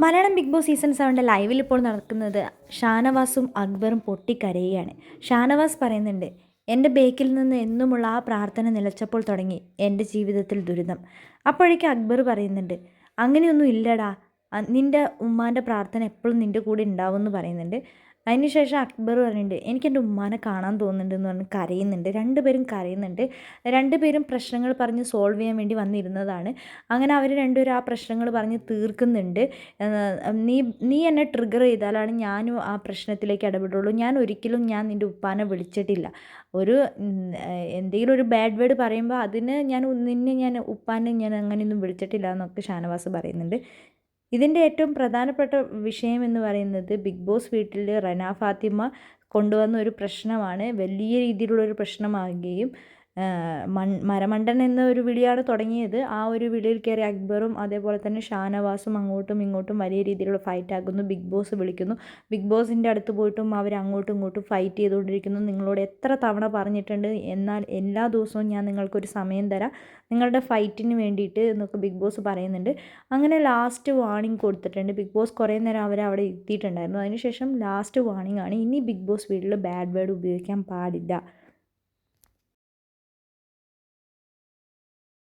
Malayalam big boss season 7 ലൈവിൽ ഇപ്പോൾ നടക്കുന്നത് ഷാനവാസും അക്ബറും പൊട്ടിക്കരയുകയാണ്. ഷാനവാസ് പറയുന്നുണ്ട്, എൻ്റെ ബേക്കിൽ നിന്ന് എന്നുമുള്ള ആ പ്രാർത്ഥന നിലച്ചപ്പോൾ തുടങ്ങി എൻ്റെ ജീവിതത്തിൽ ദുരിതം. അപ്പോഴേക്കും അക്ബർ പറയുന്നുണ്ട്, അങ്ങനെയൊന്നും ഇല്ലടാ, നിൻ്റെ ഉമ്മാൻ്റെ പ്രാർത്ഥന എപ്പോഴും നിൻ്റെ കൂടെ ഉണ്ടാവും എന്ന് പറയുന്നുണ്ട്. അതിനുശേഷം അക്ബർ പറയുന്നുണ്ട്, എനിക്ക് എൻ്റെ ഉമ്മാനെ കാണാൻ തോന്നുന്നുണ്ട് എന്ന് പറഞ്ഞ് കരയുന്നുണ്ട്. രണ്ടുപേരും കരയുന്നുണ്ട്. രണ്ടുപേരും പ്രശ്നങ്ങൾ പറഞ്ഞ് സോൾവ് ചെയ്യാൻ വേണ്ടി വന്നിരുന്നതാണ്. അങ്ങനെ അവർ രണ്ടുപേരും ആ പ്രശ്നങ്ങൾ പറഞ്ഞ് തീർക്കുന്നുണ്ട്. നീ നീ എന്നെ ട്രിഗർ ചെയ്താലാണ് ഞാനും ആ പ്രശ്നത്തിലേക്ക് ഇടപെടുള്ളൂ. ഞാൻ നിൻ്റെ ഉപ്പാനെ വിളിച്ചിട്ടില്ല. ഒരു എന്തെങ്കിലും ഒരു ബാഡ് വേർഡ് പറയുമ്പോൾ അതിന് ഞാൻ ഉപ്പാനെ ഞാൻ അങ്ങനെയൊന്നും വിളിച്ചിട്ടില്ല എന്നൊക്കെ ഷാനവാസ് പറയുന്നുണ്ട്. ഇതിൻ്റെ ഏറ്റവും പ്രധാനപ്പെട്ട വിഷയം എന്ന് പറയുന്നത് ബിഗ് ബോസ് വീട്ടിൽ റന ഫാത്തിമ കൊണ്ടുവന്ന ഒരു പ്രശ്നമാണ്. വലിയ രീതിയിലുള്ളൊരു പ്രശ്നമാകുകയും മരമണ്ടൻ എന്ന ഒരു വിളിയാണ് തുടങ്ങിയത്. ആ ഒരു വിളിയിൽ കയറി അക്ബറും അതേപോലെ തന്നെ ഷാനവാസും അങ്ങോട്ടും ഇങ്ങോട്ടും വലിയ രീതിയിലുള്ള ഫൈറ്റ് ആക്കുന്നു. ബിഗ് ബോസ് വിളിക്കുന്നു. ബിഗ് ബോസിൻ്റെ അടുത്ത് പോയിട്ടും അവർ അങ്ങോട്ടും ഇങ്ങോട്ടും ഫൈറ്റ് ചെയ്തുകൊണ്ടിരിക്കുന്നു. നിങ്ങളോട് എത്ര തവണ പറഞ്ഞിട്ടുണ്ട്, എന്നാൽ എല്ലാ ദിവസവും ഞാൻ നിങ്ങൾക്കൊരു സമയം തരാം നിങ്ങളുടെ ഫൈറ്റിന് വേണ്ടിയിട്ട് എന്നൊക്കെ ബിഗ് ബോസ് പറയുന്നുണ്ട്. അങ്ങനെ ലാസ്റ്റ് വാർണിംഗ് കൊടുത്തിട്ടുണ്ട്. ബിഗ് ബോസ് കുറേ നേരം അവരെ അവിടെ എത്തിയിട്ടുണ്ടായിരുന്നു. അതിനുശേഷം ലാസ്റ്റ് വാർണിംഗ് ആണ്, ഇനി ബിഗ് ബോസ് വീട്ടിൽ ബാഡ് വേർഡ് ഉപയോഗിക്കാൻ പാടില്ല.